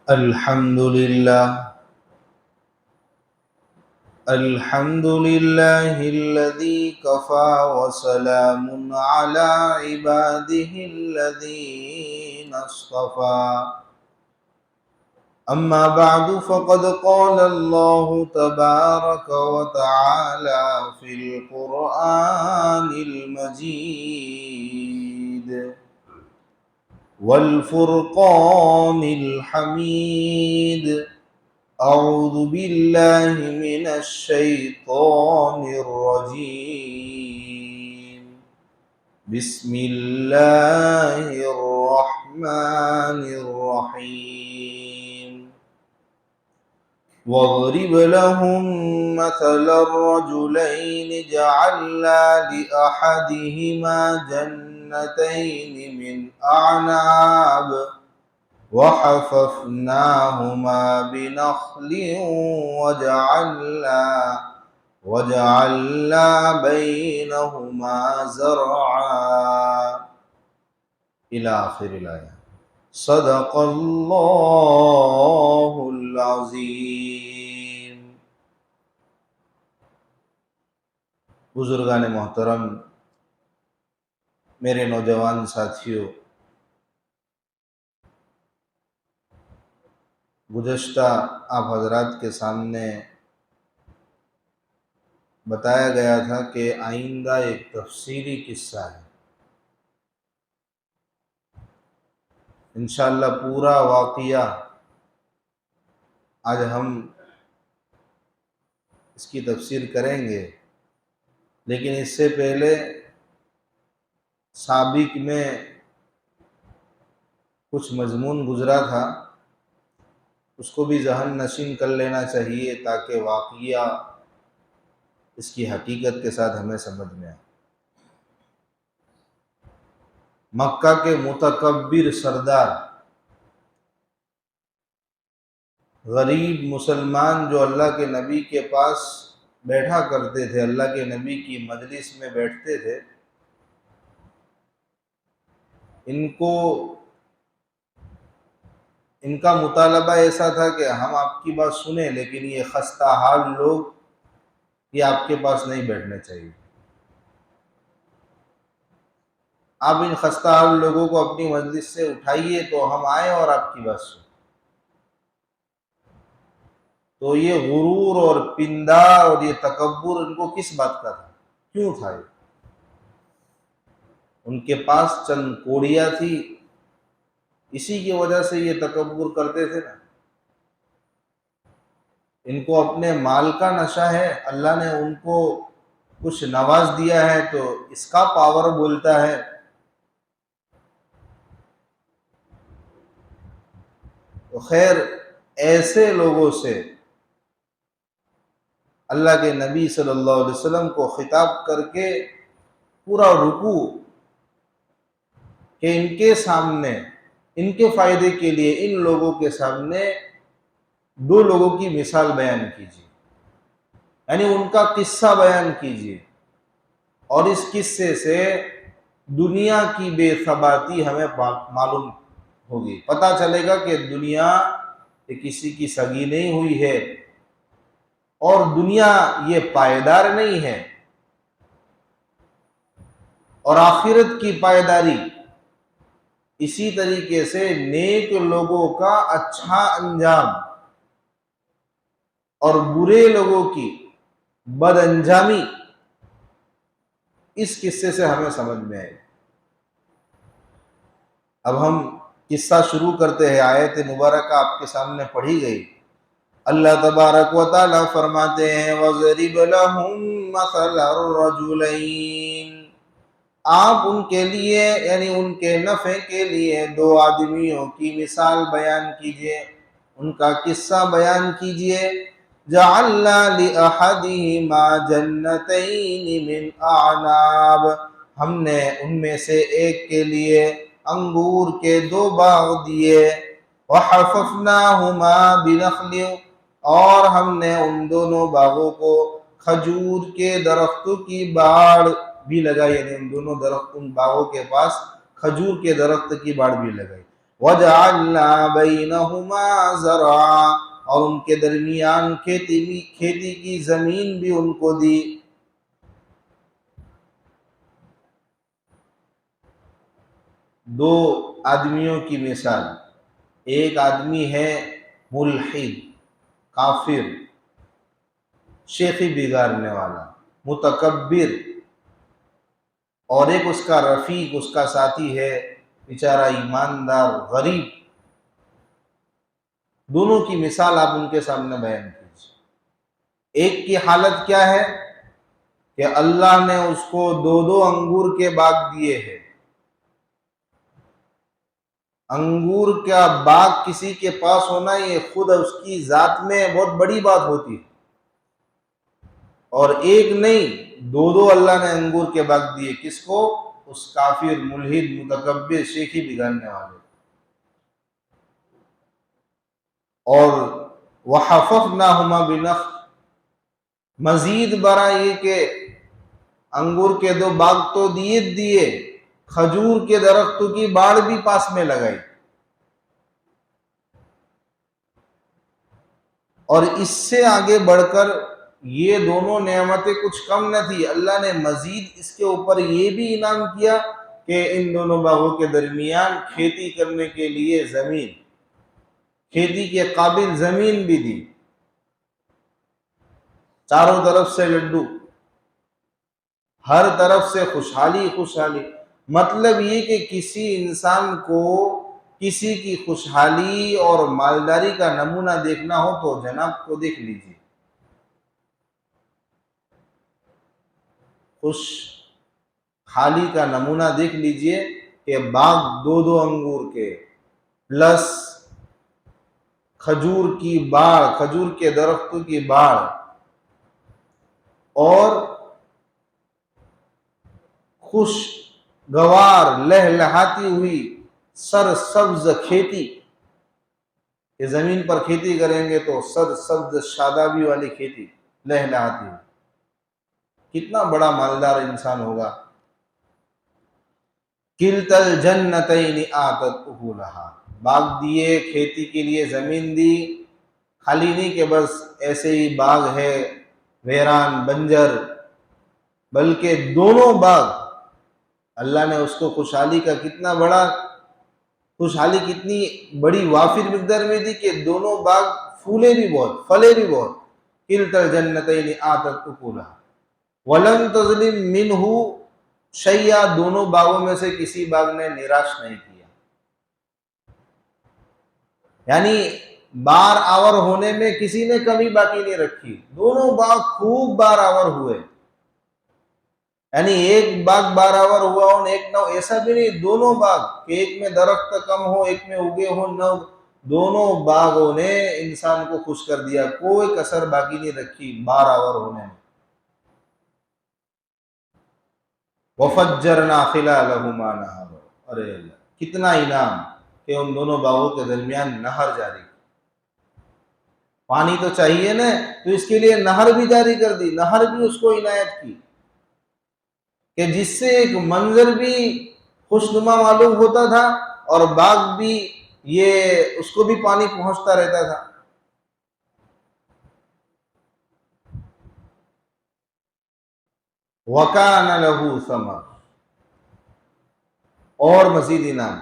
الحمد لله الحمد لله الذي كفى وسلام على عباده الذين اصطفى أما بعد فقد قال الله تبارك وتعالى في القرآن المجيد والفرقان الحميد أعوذ بالله من الشيطان الرجيم بسم الله الرحمن الرحيم واضرب لهم مثل الرجلين جعلنا لأحدهما جنتين من أعناب وحففناهما بنخل وجعلنا بينهما زرعا إلى آخر الآية صدق الله العظیم۔ بزرگان محترم، میرے نوجوان ساتھیوں، گزشتہ آپ حضرات کے سامنے بتایا گیا تھا کہ آئندہ ایک تفصیلی قصہ ہے۔ انشاءاللہ پورا واقعہ آج ہم اس کی تفسیر کریں گے، لیکن اس سے پہلے سابق میں کچھ مضمون گزرا تھا، اس کو بھی ذہن نشین کر لینا چاہیے تاکہ واقعہ اس کی حقیقت کے ساتھ ہمیں سمجھ میں آئے۔ مکہ کے متکبر سردار، غریب مسلمان جو اللہ کے نبی کے پاس بیٹھا کرتے تھے، اللہ کے نبی کی مجلس میں بیٹھتے تھے، ان کا مطالبہ ایسا تھا کہ ہم آپ کی بات سنیں، لیکن یہ خستہ حال لوگ یہ آپ کے پاس نہیں بیٹھنے چاہیے۔ آپ ان خستہ حال لوگوں کو اپنی مجلس سے اٹھائیے تو ہم آئیں اور آپ کی بات سنیں۔ تو یہ غرور اور پندار اور یہ تکبر ان کو کس بات کا تھا؟ کیوں تھا یہ؟ ان کے پاس چند کوڑیاں تھی، اسی کی وجہ سے یہ تکبر کرتے تھے نا۔ ان کو اپنے مال کا نشہ ہے، اللہ نے ان کو کچھ نواز دیا ہے تو اس کا پاور بولتا ہے۔ تو خیر، ایسے لوگوں سے اللہ کے نبی صلی اللہ علیہ وسلم کو خطاب کر کے پورا رکوع کہ ان کے سامنے، ان کے فائدے کے لیے ان لوگوں کے سامنے دو لوگوں کی مثال بیان کیجیے، یعنی ان کا قصہ بیان کیجیے، اور اس قصے سے دنیا کی بے ثباتی ہمیں معلوم ہوگی، پتہ چلے گا کہ دنیا کسی کی سگی نہیں ہوئی ہے اور دنیا یہ پائیدار نہیں ہے، اور آخرت کی پائیداری اسی طریقے سے نیک لوگوں کا اچھا انجام اور برے لوگوں کی بد انجامی اس قصے سے ہمیں سمجھ میں آئے۔ اب ہم قصہ شروع کرتے ہیں۔ آیت مبارکہ آپ کے سامنے پڑھی گئی۔ اللہ تبارک و تعالی فرماتے ہیں وَضْرِبْ لَهُمْ مَثَلَ الرَّجُلَيْنِ، آپ ان کے لیے یعنی ان کے نفع کے لیے دو آدمیوں کی مثال بیان کیجئے، ان کا قصہ بیان کیجئے۔ جَعَلْنَا لِأَحَدِهِمَا جَنَّتَيْنِ مِنْ أَعْنَابٍ، ہم نے ان میں سے ایک کے لیے انگور کے دو باغ دیے، وَحَفَفْنَاهُمَا بِنَخْلٍ، اور ہم نے ان دونوں باغوں کو کھجور کے درختوں کی باڑ بھی لگائی، یعنی ان دونوں درخت، ان باغوں کے پاس کھجور کے درخت کی باڑ بھی لگائی۔ وَجَعَلْنَا بَيْنَهُمَا زَرْعًا، اور ان کے درمیان کھیتی کی زمین بھی ان کو دی۔ دو آدمیوں کی مثال، ایک آدمی ہے ملحد، کافر، شیخی بگاڑنے والا، متکبر، اور ایک اس کا رفیق، اس کا ساتھی ہے بیچارہ ایماندار، غریب۔ دونوں کی مثال آپ ان کے سامنے بیان کیجیے۔ ایک کی حالت کیا ہے کہ اللہ نے اس کو 2 انگور کے باغ دیے ہیں۔ انگور کا باغ کسی کے پاس ہونا یہ خود اس کی ذات میں بہت بڑی بات ہوتی ہے، اور ایک نہیں، 2 اللہ نے انگور کے باغ دیے۔ کس کو؟ اس کافر، ملحد، متکبر، شیخی بگاڑنے والے۔ اور وَحَفَفْنَاهُمَا بِنَخْلٍ، مزید برا یہ کہ انگور کے 2 باغ تو دیے، کھجور کے درختوں کی باڑ بھی پاس میں لگائی۔ اور اس سے آگے بڑھ کر یہ دونوں نعمتیں کچھ کم نہ تھی، اللہ نے مزید اس کے اوپر یہ بھی انعام کیا کہ ان دونوں باغوں کے درمیان کھیتی کرنے کے لیے زمین، کھیتی کے قابل زمین بھی دی۔ چاروں طرف سے لڈو، ہر طرف سے خوشحالی خوشحالی۔ مطلب یہ کہ کسی انسان کو کسی کی خوشحالی اور مالداری کا نمونہ دیکھنا ہو تو جناب کو دیکھ لیجیے۔ خوشحالی کا نمونہ دیکھ لیجیے کہ باغ 2 انگور کے، پلس کھجور کی باڑ، کھجور کے درختوں کی باڑ، اور خوشگوار لہلہاتی ہوئی سرسبز کھیتی، کہ زمین پر کھیتی کریں گے تو سرسبز شادابی والی کھیتی لہلہاتی ہوئی۔ کتنا بڑا مالدار انسان ہوگا۔ کلتا الجنتین آتت اکلہا، باغ دیے، کھیتی کے لیے زمین دی، خالی نہیں کہ بس ایسے ہی باغ ہے ویران بنجر، بلکہ دونوں باغ اللہ نے اس کو خوشحالی کا کتنا بڑا، خوشحالی کتنی بڑی وافر مقدار میں دی کہ دونوں باغ پھولے بھی بہت، پھلے بھی بہت۔ کلتا الجنتین آتت اکلہا ولم تظلم منہ شیئا، دونوں باغوں میں سے کسی باغ نے نراش نہیں کیا، یعنی بار آور ہونے میں کسی نے کمی باقی نہیں رکھی، دونوں باغ خوب بار آور ہوئے۔ یعنی ایک باغ بار آور ہوا ہو ایک نہ، ایسا بھی نہیں، دونوں باغ کہ ایک میں درخت کم ہو ایک میں اگے ہو نہ، دونوں باغوں نے انسان کو خوش کر دیا، کوئی کسر باقی نہیں رکھی بار آور ہونے میں۔ وَفَجَّرْنَا خِلَالَهُمَا نَهَرًا، ارے اللہ کتنا انعام کہ ان دونوں باغوں کے درمیان نہر جاری کی۔ پانی تو چاہیے نا، تو اس کے لیے نہر بھی جاری کر دی، نہر بھی اس کو عنایت کی کہ جس سے ایک منظر بھی خوشنما معلوم ہوتا تھا، اور باغ بھی یہ اس کو بھی پانی پہنچتا رہتا تھا۔ وَكَانَ لَهُ ثَمَرٌ، اور مزید انعام،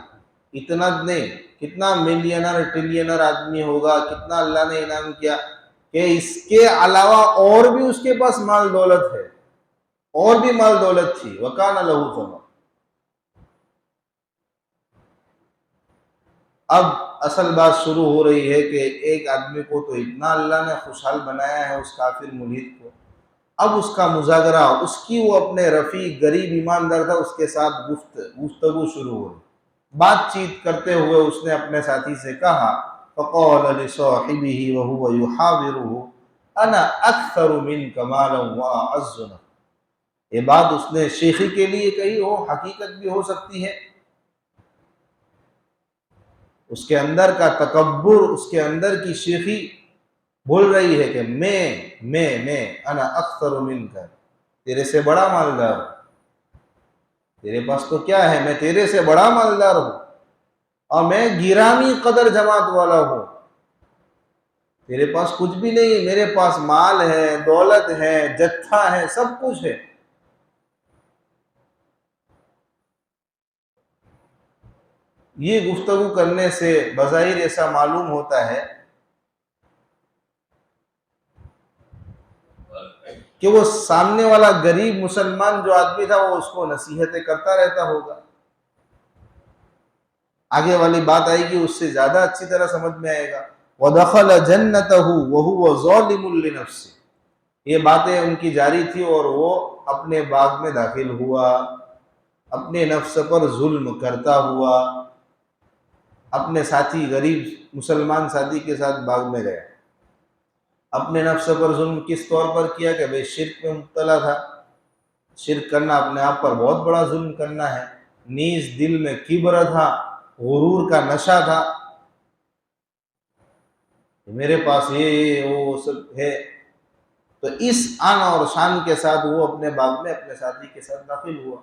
اتنا نہیں، کتنا ملینر ٹریلینر آدمی ہوگا، کتنا اللہ نے انعام کیا کہ اس کے علاوہ اور بھی اس کے پاس مال دولت ہے، اور بھی مال دولت تھی۔ وَكَانَ لَهُ ثَمَرٌ۔ اب اصل بات شروع ہو رہی ہے کہ ایک آدمی کو تو اتنا اللہ نے خوشحال بنایا ہے، اس کافر ملحد کو، اب اس کا مذاکرہ، اس کی وہ اپنے رفیق غریب ایماندار تھا اس کے ساتھ گفتگو شروع ہوئی، بات چیت کرتے ہوئے اس نے اپنے ساتھی سے کہا، فَقَالَ لِصَاحِبِهِ وَهُوَ يُحَاوِرُهُ أَنَا أَكْثَرُ مِنْكَ مَالًا وَأَعَزُّ نَفْرًا۔ یہ بات اس نے شیخی کے لیے کہی ہو، حقیقت بھی ہو سکتی ہے، اس کے اندر کا تکبر، اس کے اندر کی شیخی بول رہی ہے کہ میں انا اکثر منک، تیرے سے بڑا مالدار ہوں، تیرے پاس تو کیا ہے، میں تیرے سے بڑا مالدار ہوں۔ اور میں گرامی قدر جماعت والا ہوں، تیرے پاس کچھ بھی نہیں ہے، میرے پاس مال ہے، دولت ہے، جتھا ہے، سب کچھ ہے۔ یہ گفتگو کرنے سے بظاہر ایسا معلوم ہوتا ہے کہ وہ سامنے والا غریب مسلمان جو آدمی تھا وہ اس کو نصیحتیں کرتا رہتا ہوگا، آگے والی بات آئے گی اس سے زیادہ اچھی طرح سمجھ میں آئے گا۔ وَدَخَلَ جَنَّتَهُ وَهُوَ ظَالِمٌ لِنَفْسِهِ، یہ باتیں ان کی جاری تھی اور وہ اپنے باغ میں داخل ہوا، اپنے نفس پر ظلم کرتا ہوا، اپنے ساتھی غریب مسلمان ساتھی کے ساتھ باغ میں گیا۔ اپنے نفس پر ظلم کس طور پر کیا کہ بھئی شرک میں مبتلا تھا، شرک کرنا اپنے آپ پر بہت بڑا ظلم کرنا ہے، نیز دل میں کبر تھا، غرور کا نشہ تھا، میرے پاس یہ وہ سب ہے، تو اس آن اور شان کے ساتھ وہ اپنے باغ میں اپنے ساتھی کے ساتھ داخل ہوا،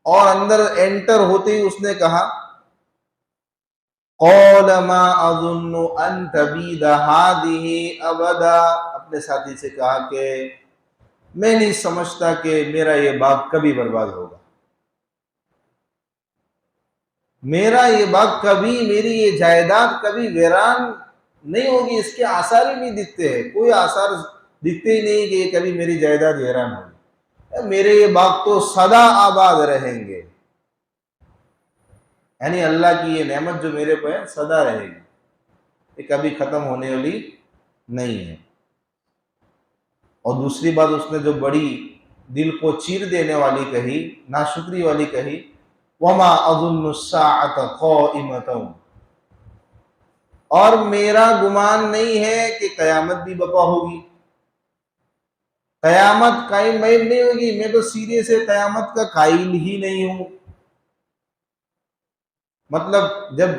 اور اندر انٹر ہوتے ہی اس نے کہا قَالَ مَا أَظُنُّ أَن تَبِيدَ هَٰذِهِ أَبَدًا، اپنے ساتھی سے کہا کہ میں نہیں سمجھتا کہ میرا یہ باغ کبھی برباد ہوگا، میرا یہ باغ کبھی، میری یہ جائیداد کبھی ویران نہیں ہوگی، اس کے آثار ہی نہیں دکھتے ہیں، کوئی آثار دکھتے ہی نہیں کہ یہ کبھی میری جائیداد ویران ہوگی، میرے یہ باغ تو سدا آباد رہیں گے، یعنی اللہ کی یہ نعمت جو میرے پہ ہے سدا رہے گی، یہ کبھی ختم ہونے والی نہیں ہے۔ اور دوسری بات اس نے جو بڑی دل کو چیر دینے والی کہی، ناشکری والی کہی، وَمَا أَظُنُّ السَّاعَةَ قَائِمَةً، اور میرا گمان نہیں ہے کہ قیامت بھی برپا ہوگی، قیامت قائم نہیں ہوگی، میں تو سیدھے سے قیامت کا قائل ہی نہیں ہوں۔ مطلب جب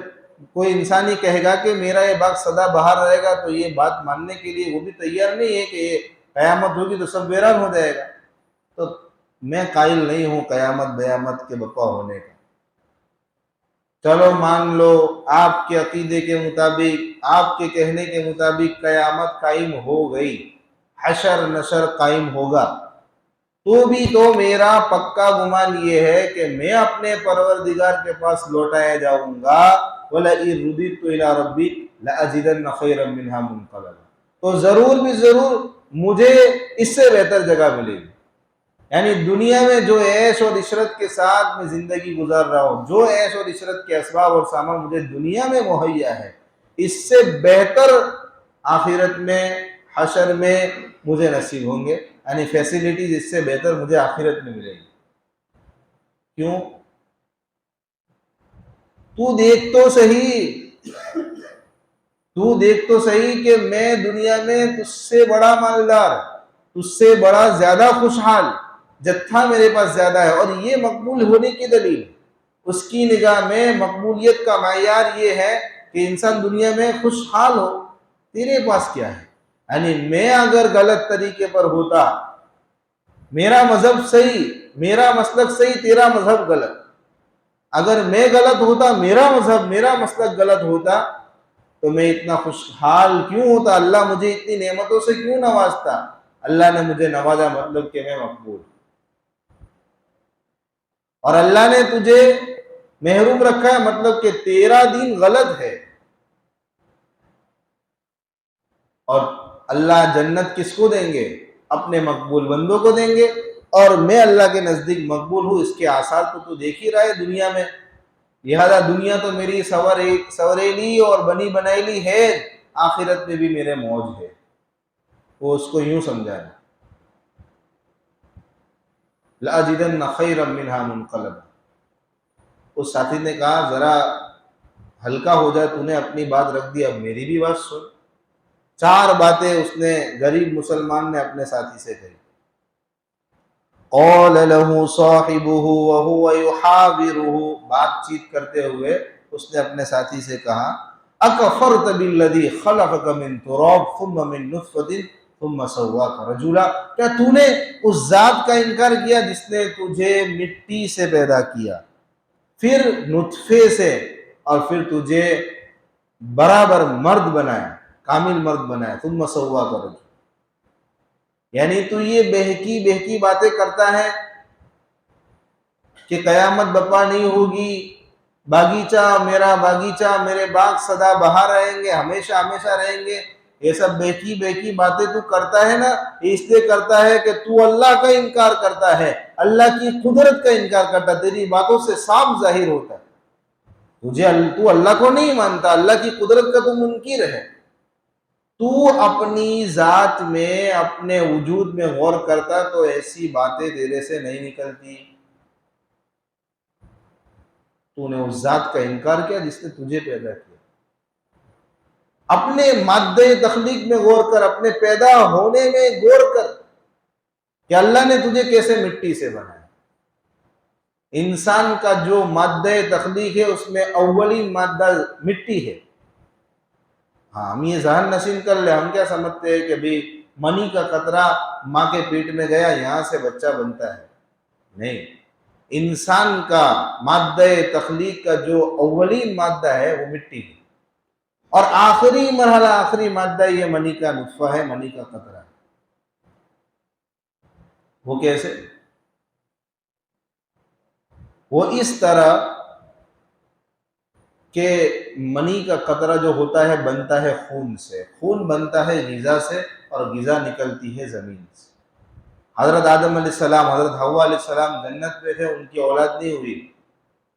کوئی انسان ہی کہے گا کہ میرا یہ باغ سدا بہار رہے گا تو یہ بات ماننے کے لیے وہ بھی تیار نہیں ہے کہ یہ قیامت ہوگی تو سب ویران ہو جائے گا، تو میں قائل نہیں ہوں قیامت بیامت کے برپا ہونے کا۔ چلو مان لو آپ کے عقیدے کے مطابق، آپ کے کہنے کے مطابق قیامت قائم ہو گئی، حشر نشر قائم ہوگا، تو بھی تو میرا پکا گمان یہ ہے کہ میں اپنے پروردگار کے پاس لوٹایا جاؤں گا، وَلَئِن رُدِدتُّ إِلَىٰ رَبِّي لَأَجِدَنَّ خَيْرًا مِّنْهَا مُنقَلَبًا، تو ضرور بھی ضرور مجھے اس سے بہتر جگہ ملے گی، یعنی دنیا میں جو عیش اور عشرت کے ساتھ میں زندگی گزار رہا ہوں، جو عیش اور عشرت کے اسباب اور سامان مجھے دنیا میں مہیا ہے، اس سے بہتر آخرت میں حشر میں مجھے نصیب ہوں گے، یعنی فیسیلیٹیز اس سے بہتر مجھے آخرت میں ملے گی۔ کیوں؟ تو دیکھ تو صحیح کہ میں دنیا میں تجھ سے بڑا مالدار، تجھ سے بڑا زیادہ خوشحال، جتھا میرے پاس زیادہ ہے، اور یہ مقبول ہونے کی دلیل، اس کی نگاہ میں مقبولیت کا معیار یہ ہے کہ انسان دنیا میں خوشحال ہو، تیرے پاس کیا ہے؟ یعنی میں اگر غلط طریقے پر ہوتا، میرا مذہب صحیح، میرا مسلک صحیح، تیرا مذہب غلط، اگر میں غلط ہوتا، میرا مذہب میرا مسلک غلط ہوتا، تو میں اتنا خوشحال کیوں ہوتا؟ اللہ مجھے اتنی نعمتوں سے کیوں نوازتا؟ اللہ نے مجھے نوازا مطلب کہ میں مقبول، اور اللہ نے تجھے محروم رکھا ہے مطلب کہ تیرا دین غلط ہے۔ اور اللہ جنت کس کو دیں گے؟ اپنے مقبول بندوں کو دیں گے، اور میں اللہ کے نزدیک مقبول ہوں، اس کے آثار تو دیکھ ہی رہا ہے دنیا میں، لہذا دنیا تو میری سوریلی اور بنی بنائیلی ہے، آخرت میں بھی میرے موج ہے، وہ اس کو یوں سمجھا ہے لَأَجِدَنَّ خَيْرًا مِّنْهَا مُنقَلَبًا۔ اس ساتھی نے کہا ذرا ہلکا ہو جائے، تو نے اپنی بات رکھ دی، اب میری بھی بات سن۔ 4 باتیں اس نے غریب مسلمان نے اپنے ساتھی سے کہی۔ قَالَ لَهُ صَاحِبُهُ وَهُوَ يُحَاوِرُهُ، بات چیت کرتے ہوئے اس نے اپنے ساتھی سے کہا أَكَفَرْتَ بِالَّذِي خَلَقَكَ مِن تُرَابٍ ثُمَّ مِن نُطْفَةٍ ثُمَّ سَوَّاكَ رَجُلًا، کیا تو نے اس ذات کا انکار کیا جس نے تجھے مٹی سے پیدا کیا، پھر نطفے سے، اور پھر تجھے برابر مرد بنایا، کامل مرد بنایا، ثم سواک رجلا۔ یعنی تو یہ بہکی بہکی باتیں کرتا ہے کہ قیامت بپا نہیں ہوگی، باغیچہ میرا باغیچہ، میرے باغ سدا بہار رہیں گے، ہمیشہ ہمیشہ رہیں گے، یہ سب بہکی بہکی باتیں تو کرتا ہے نا، اس لیے کرتا ہے کہ تو اللہ کا انکار کرتا ہے، اللہ کی قدرت کا انکار کرتا ہے، تیری باتوں سے صاف ظاہر ہوتا ہے تو اللہ کو نہیں مانتا، اللہ کی قدرت کا تو منکر ہے۔ تو اپنی ذات میں، اپنے وجود میں غور کرتا تو ایسی باتیں تیرے سے نہیں نکلتی۔ تو نے اس ذات کا انکار کیا جس نے تجھے پیدا کیا۔ اپنے مادہ تخلیق میں غور کر، اپنے پیدا ہونے میں غور کر کہ اللہ نے تجھے کیسے مٹی سے بنایا۔ انسان کا جو مادہ تخلیق ہے اس میں اولین مادہ مٹی ہے۔ ہاں، ہم یہ ذہن نشین کر لیں، ہم کیا سمجھتے ہیں کہ بھی منی کا قطرہ ماں کے پیٹ میں گیا، یہاں سے بچہ بنتا ہے۔ نہیں، انسان کا مادہ تخلیق کا جو اولین مادہ ہے وہ مٹی ہے، اور آخری مرحلہ، آخری مادہ یہ منی کا نطفہ ہے، منی کا قطرہ ہے۔ وہ کیسے؟ وہ اس طرح کہ منی کا قطرہ جو ہوتا ہے بنتا ہے خون سے، خون بنتا ہے غذا سے، اور غذا نکلتی ہے زمین سے۔ حضرت آدم علیہ السلام، حضرت حوا علیہ السلام جنت میں تھے، ان کی اولاد نہیں ہوئی۔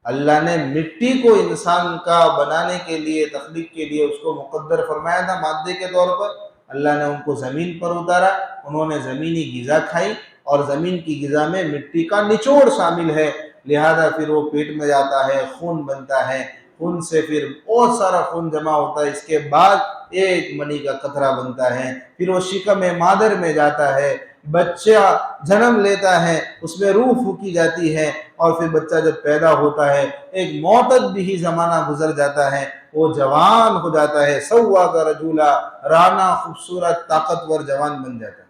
اللہ نے مٹی کو انسان کا بنانے کے لیے، تخلیق کے لیے اس کو مقدر فرمایا تھا مادے کے طور پر۔ اللہ نے ان کو زمین پر اتارا، انہوں نے زمینی غذا کھائی، اور زمین کی غذا میں مٹی کا نچوڑ شامل ہے، لہذا پھر وہ پیٹ میں جاتا ہے، خون بنتا ہے، خون سے پھر بہت سارا خون جمع ہوتا ہے، اس کے بعد ایک منی کا قطرہ بنتا ہے، پھر وہ شکم مادر میں جاتا ہے، بچہ جنم لیتا ہے، اس میں روح پھونکی جاتی ہے، اور پھر بچہ جب پیدا ہوتا ہے ایک معتد بھی زمانہ گزر جاتا ہے، وہ جوان ہو جاتا ہے، سوا کا رجولا، رانا خوبصورت طاقتور جوان بن جاتا ہے۔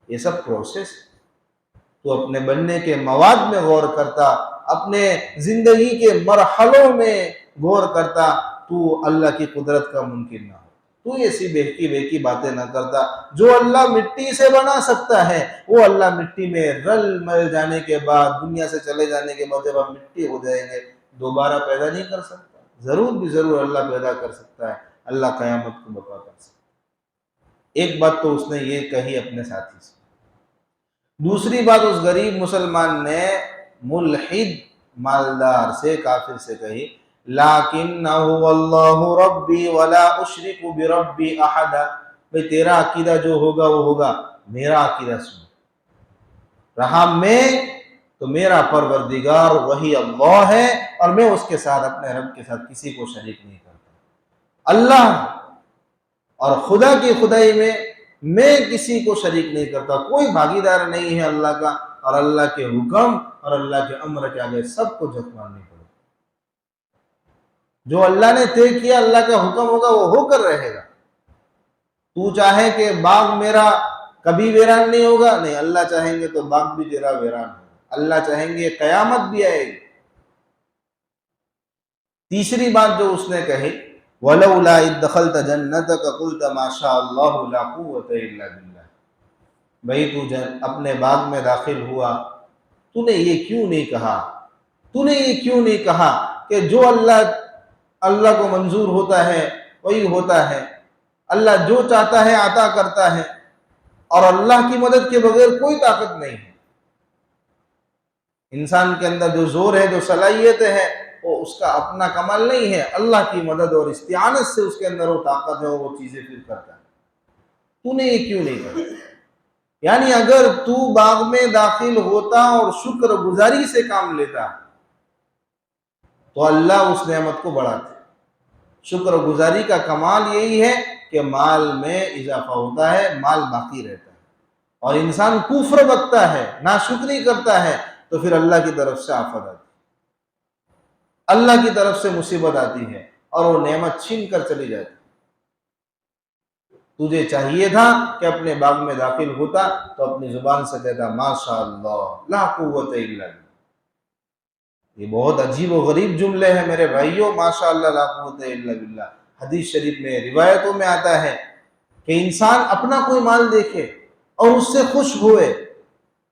یہ سب پروسیس تو اپنے بننے کے مواد میں غور کرتا، اپنے زندگی کے مرحلوں میں غور کرتا، تو اللہ کی قدرت کا ممکن نہ ہو، تو ایسی بہکی بہکی باتیں نہ کرتا۔ جو اللہ مٹی سے بنا سکتا ہے، وہ اللہ مٹی میں رل مل جانے کے بعد، دنیا سے چلے جانے کے بعد جب ہم مٹی ہو جائیں گے، دوبارہ پیدا نہیں کر سکتا؟ ضرور بھی ضرور اللہ پیدا کر سکتا ہے، اللہ قیامت کو برپا کر سکتا ہے۔ ایک بات تو اس نے یہ کہی اپنے ساتھی سے۔ دوسری بات اس غریب مسلمان نے ملحد مالدار سے، کافر سے کہی، لَكِنَّهُ وَاللَّهُ رَبِّي وَلَا أُشْرِكُ بِرَبِّي أَحَدًا۔ بھئی تیرا عقیدہ جو ہوگا وہ ہوگا، میرا عقیدہ سن رہا میں تو میرا پروردگار وہی اللہ ہے، اور میں اس کے ساتھ، اپنے رب کے ساتھ کسی کو شریک نہیں کرتا۔ اللہ اور خدا کی خدائی میں کسی کو شریک نہیں کرتا، کوئی بھاگیدار نہیں ہے اللہ کا، اور اللہ کے حکم اور اللہ کے امر کے آگے سب کو جھک مارنی پڑے۔ جو اللہ نے طے کیا، اللہ کا حکم ہوگا، وہ ہو کر رہے گا۔ تو چاہے کہ باغ میرا کبھی ویران نہیں ہوگا، نہیں، اللہ چاہیں گے تو باغ بھی تیرا ویران ہوگا، اللہ چاہیں گے قیامت بھی آئے گی۔ تیسری بات جو اس نے کہی، وَلَوْلَا إِذْ دَخَلْتَ جَنَّتَكَ قُلْتَ مَا شَاءَ اللَّهُ لَا قُوَّةَ إِلَّا بِاللَّهِ۔ بھئی تو اپنے باغ میں داخل ہوا، تو نے یہ کیوں نہیں کہا، تو نے یہ کیوں نہیں کہا کہ جو اللہ کو منظور ہوتا ہے وہی ہوتا ہے، اللہ جو چاہتا ہے عطا کرتا ہے، اور اللہ کی مدد کے بغیر کوئی طاقت نہیں ہے۔ انسان کے اندر جو زور ہے، جو صلاحیتیں ہیں، وہ اس کا اپنا کمال نہیں ہے، اللہ کی مدد اور استعانت سے اس کے اندر وہ طاقت ہے، وہ چیزیں پھر کرتا ہے۔ تو نے یہ کیوں نہیں کہا؟ یعنی اگر تو باغ میں داخل ہوتا اور شکر گزاری سے کام لیتا تو اللہ اس نعمت کو بڑھاتا۔ شکر گزاری کا کمال یہی ہے کہ مال میں اضافہ ہوتا ہے، مال باقی رہتا ہے، اور انسان کفر بکتا ہے، ناشکری کرتا ہے، تو پھر اللہ کی طرف سے آفت آتی ہے، اللہ کی طرف سے مصیبت آتی ہے، اور وہ نعمت چھین کر چلی جاتی ہے۔ تجھے چاہیے تھا کہ اپنے باغ میں داخل ہوتا تو اپنی زبان سے کہتا ما شاء اللہ لا قوت الا باللہ۔ یہ بہت عجیب و غریب جملے ہیں میرے بھائیوں، ماشاء اللہ لا قوت الا باللہ۔ حدیث شریف میں روایتوں میں آتا ہے کہ انسان اپنا کوئی مال دیکھے اور اس سے خوش ہوئے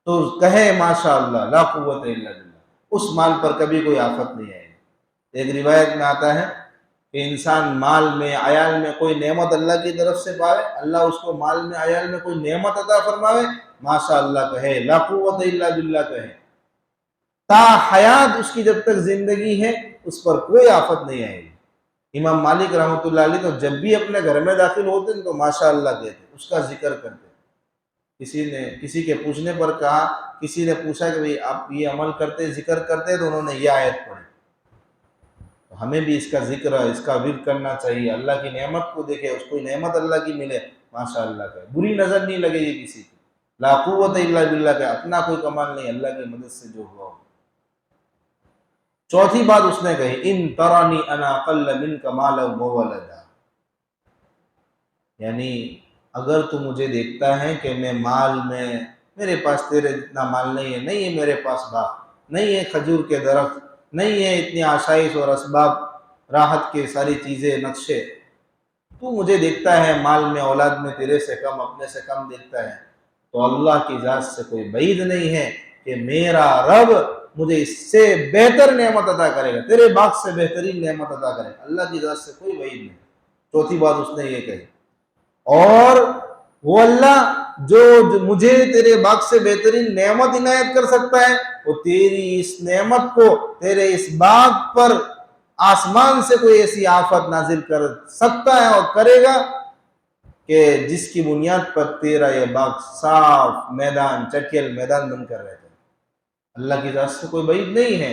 تو کہے ماشاء اللہ لا قوت الا باللہ، اس مال پر کبھی کوئی آفت نہیں آئے گی۔ ایک روایت میں آتا ہے کہ انسان مال میں عیال میں کوئی نعمت اللہ کی طرف سے پائے، اللہ اس کو مال میں عیال میں کوئی نعمت عطا فرماوے، ماشاء اللہ کہے، لا قوت الا باللہ کہے، تا حیات اس کی جب تک زندگی ہے اس پر کوئی آفت نہیں آئے گی۔ امام مالک رحمۃ اللہ علیہ تو جب بھی اپنے گھر میں داخل ہوتے تو ماشاء اللہ کہتے، اس کا ذکر کرتے۔ کسی کے پوچھنے پر کہا، کسی نے پوچھا کہ بھئی آپ یہ عمل کرتے ذکر کرتے، تو انہوں نے یہ آیت پڑھی۔ ہمیں بھی اس کا ذکر، اس کا ورد کرنا چاہیے۔ اللہ کی نعمت کو دیکھے، اس کو نعمت اللہ کی ملے، ماشاء اللہ کہ بری نظر نہیں لگے یہ کسی کی، لا قوت الا باللہ کہ اپنا کوئی کمال نہیں، اللہ کی مدد سے جو ہوا ہو۔ چوتھی بات اس نے کہی، ان ترانی انا اقل منک مالا وولدا، یعنی اگر تو مجھے دیکھتا ہے کہ میں مال میں، میرے پاس تیرے جتنا مال نہیں ہے، نہیں ہے میرے پاس باغ، نہیں ہے کھجور کے درخت، نہیں ہے اتنی آسائش اور اسباب، راحت کے ساری چیزیں، نقشے، تو مجھے دیکھتا ہے مال میں، اولاد میں تیرے سے کم، اپنے سے کم دیکھتا ہے، تو اللہ کی ذات سے کوئی بعید نہیں ہے کہ میرا رب مجھے اس سے بہتر نعمت عطا کرے گا، تیرے باغ سے بہترین نعمت عطا کرے گا، اللہ کی ذات سے کوئی بعید نہیں۔ چوتھی بات اس نے یہ کہی، اور وہ اللہ جو مجھے تیرے باغ سے بہترین نعمت عنایت کر سکتا ہے، وہ تیری اس نعمت کو، تیرے اس باغ پر آسمان سے کوئی ایسی آفت نازل کر سکتا ہے اور کرے گا کہ جس کی بنیاد پر تیرا یہ باغ صاف میدان، چٹیل میدان بن کر رہتا ہے۔ اللہ کی ذات سے کوئی بعید نہیں ہے۔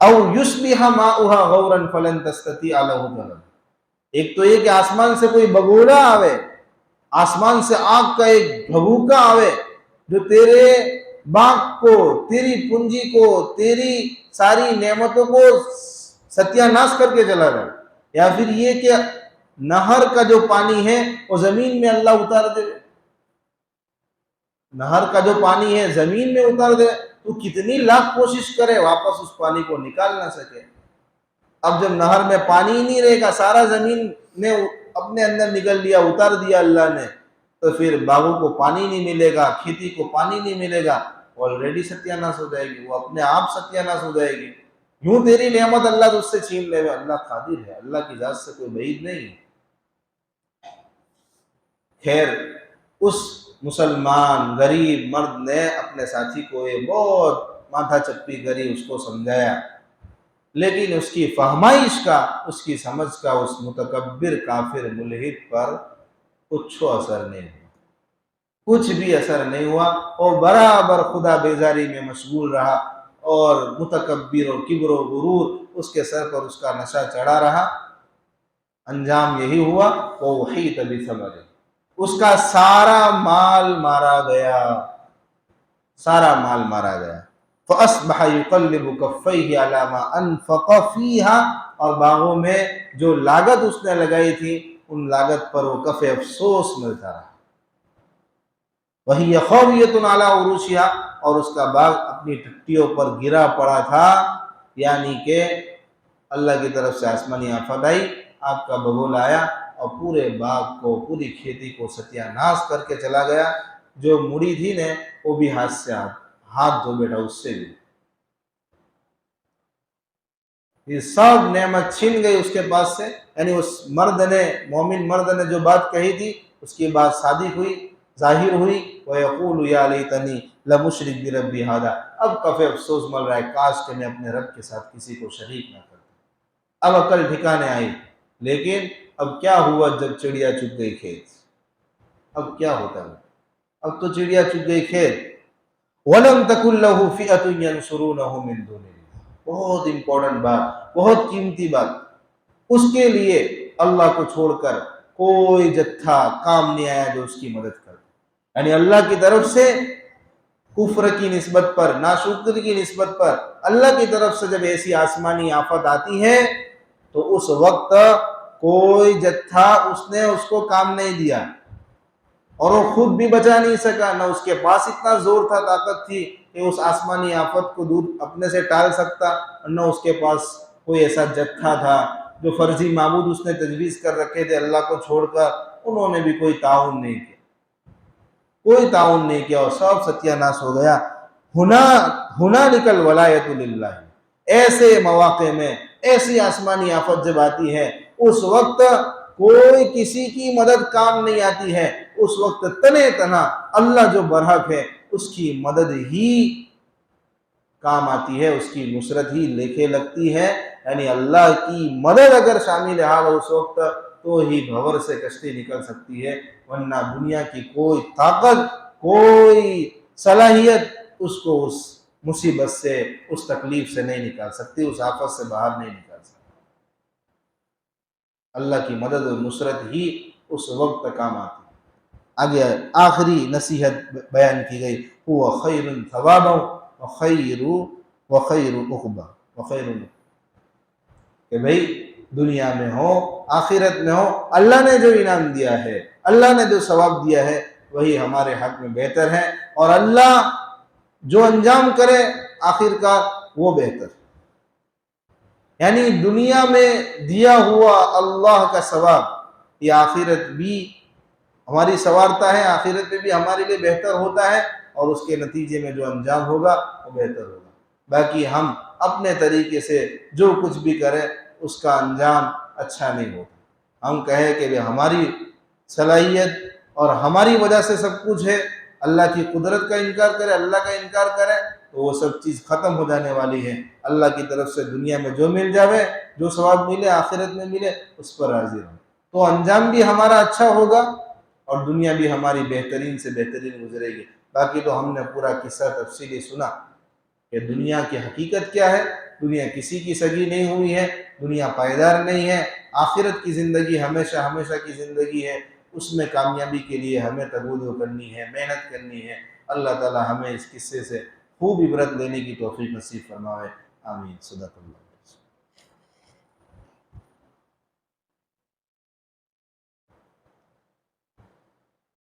او یصبح ماؤها غورا فلن تستطيع له طلبا، ایک تو یہ کہ آسمان سے کوئی بگولا آوے، آسمان سے آگ کا ایک بھبوکا آوے جو تیرے باغ کو، تیری پونجی کو، تیری ساری نعمتوں کو ستیہ ناش کر کے چلا جائے، یا پھر یہ کہ نہر کا جو پانی ہے وہ زمین میں اللہ اتار دے، نہر کا جو پانی ہے زمین میں اتار دے، تو کتنی لاکھ کوشش کرے واپس اس پانی کو نکال نہ سکے۔ اب جب نہر میں پانی ہی نہیں رہے گا، سارا زمین نے اپنے اندر نکل لیا، اتار دیا اللہ نے، تو پھر باغوں کو پانی نہیں ملے گا، کھیتی کو پانی نہیں ملے گا، آلریڈی ستیہ ناش ہو جائے گی، وہ اپنے آپ ستیہ ناش ہو جائے گی۔ یوں تیری نعمت اللہ تجھ سے چھین لے گا، اللہ قادر ہے، اللہ کی ذات سے کوئی بعید نہیں ہے۔ خیر، اس مسلمان غریب مرد نے اپنے ساتھی کو یہ بہت ماتھا چپی کری، اس کو سمجھایا، لیکن اس کی فہمائش کا، اس کی سمجھ کا اس متکبر کافر ملحد پر کچھ اثر نہیں ہوا، کچھ بھی اثر نہیں ہوا، اور برابر خدا بیزاری میں مشغول رہا، اور متکبر اور کبر و غرور اس کے سر پر اس کا نشہ چڑھا رہا۔ انجام یہی ہوا، وَأُحِيطَ بِثَمَرِهِ، اس کا سارا مال مارا گیا، سارا مال مارا گیا۔ فَأَصْبَحَ يُقَلِّبُ كَفَّيْهِ عَلَى مَا أَنفَقَ فِيهَا، اور باغوں میں جو لاگت اس نے لگائی تھی ان لاگت پر وہ کف افسوس ملتا رہا۔ وَهِيَ خَاوِيَةٌ عَلَى عُرُوشِهَا، اور اس کا باغ اپنی ٹٹیوں پر گرا پڑا تھا، یعنی کہ اللہ کی طرف سے آسمانی آفت آئی، آپ کا بگولا آیا اور پورے باغ کو، پوری کھیتی کو ستیہ ناش کر کے چلا گیا۔ جو مڑی تھی نے وہ بھی ہاتھ سے ہاتھ دھو بیٹھا، اس سے بھی یہ سب نعمت چھین گئی اس کے پاس سے، یعنی اس مرد نے، مومن مرد نے جو بات کہی تھی اس کی بات صادق ہوئی، ظاہر ہوئی۔ وَيَقُولُ يَا لَيْتَنِي لَمُشْرِكْ بِرَبِّي هَذَا، اب کف افسوس مل رہا ہے، کاش کہ میں اپنے رب کے ساتھ کسی کو شریک نہ کرتا۔ اب عقل ٹھکانے آئی، لیکن اب کیا ہوا جب چڑیا چگ گئی کھیت؟ اب کیا ہوتا ہے؟ اب تو چڑیا چگ گئی کھیت۔ وَلَمْ تَكُنْ لَهُ فِئَةٌ يَنْصُرُونَهُ مِنْ دُونِ اللَّهِ، بہت امپورٹنٹ بات، بہت قیمتی بات، اس کے لیے اللہ کو چھوڑ کر کوئی جتھا کام نہیں آیا جو اس کی مدد کرے، یعنی اللہ کی طرف سے کفر کی نسبت پر، ناشکری کی نسبت پر اللہ کی طرف سے جب ایسی آسمانی آفت آتی ہے تو اس وقت کوئی جتھا اس نے اس کو کام نہیں دیا، اور وہ خود بھی بچا نہیں سکا، نہ اس کے پاس اتنا زور تھا، طاقت تھی کہ اس آسمانی آفت کو دور اپنے سے ٹال سکتا، اور نہ اس کے پاس کوئی ایسا جتھا تھا جو فرضی معبود اس نے تجویز کر رکھے تھے اللہ کو چھوڑ کر، انہوں نے بھی کوئی تعاون نہیں کیا، کوئی تعاون نہیں کیا، اور سب ستیہ ناش ہو گیا۔ ہنالک الولایۃ للہ، ایسے مواقع میں ایسی آسمانی آفت جب آتی ہے اس وقت کوئی کسی کی مدد کام نہیں آتی ہے، اس وقت تنے تنہا اللہ جو برحق ہے اس کی مدد ہی کام آتی ہے، اس کی نصرت ہی لیکھے لگتی ہے۔ یعنی اللہ کی مدد اگر شامل حال ہو اس وقت تو ہی بھور سے کشتی نکل سکتی ہے، ورنہ دنیا کی کوئی طاقت، کوئی صلاحیت اس کو اس مصیبت سے، اس تکلیف سے نہیں نکال سکتی، اس آفت سے باہر نہیں نکال سکتی۔ اللہ کی مدد و نصرت ہی اس وقت کام آتی ہے۔ آگے آخری نصیحت بیان کی گئی، هو خیر ثوابا وخیر عقبا، کہ بھئی دنیا میں ہو آخرت میں ہو، اللہ نے جو انعام دیا ہے، اللہ نے جو ثواب دیا ہے وہی ہمارے حق میں بہتر ہے، اور اللہ جو انجام کرے آخر کا وہ بہتر۔ یعنی دنیا میں دیا ہوا اللہ کا ثواب یہ آخرت بھی ہماری سنوارتا ہے، آخرت میں بھی ہمارے لیے بہتر ہوتا ہے، اور اس کے نتیجے میں جو انجام ہوگا وہ بہتر ہوگا۔ باقی ہم اپنے طریقے سے جو کچھ بھی کریں اس کا انجام اچھا نہیں ہوتا۔ ہم کہیں کہ ہماری صلاحیت اور ہماری وجہ سے سب کچھ ہے، اللہ کی قدرت کا انکار کرے، اللہ کا انکار کرے تو وہ سب چیز ختم ہو جانے والی ہے۔ اللہ کی طرف سے دنیا میں جو مل جاوے، جو ثواب ملے آخرت میں ملے، اس پر راضی رہو، تو انجام بھی ہمارا اچھا ہوگا اور دنیا بھی ہماری بہترین سے بہترین گزرے گی۔ باقی تو ہم نے پورا قصہ تفصیلی سنا کہ دنیا کی حقیقت کیا ہے۔ دنیا کسی کی سگی نہیں ہوئی ہے، دنیا پائیدار نہیں ہے، آخرت کی زندگی ہمیشہ ہمیشہ کی زندگی ہے، اس میں کامیابی کے لیے ہمیں تگودو کرنی ہے، محنت کرنی ہے۔ اللہ تعالی ہمیں اس قصے سے خوب عبرت لینے کی توفیق نصیب فرمائے، آمین۔ صدق اللہ۔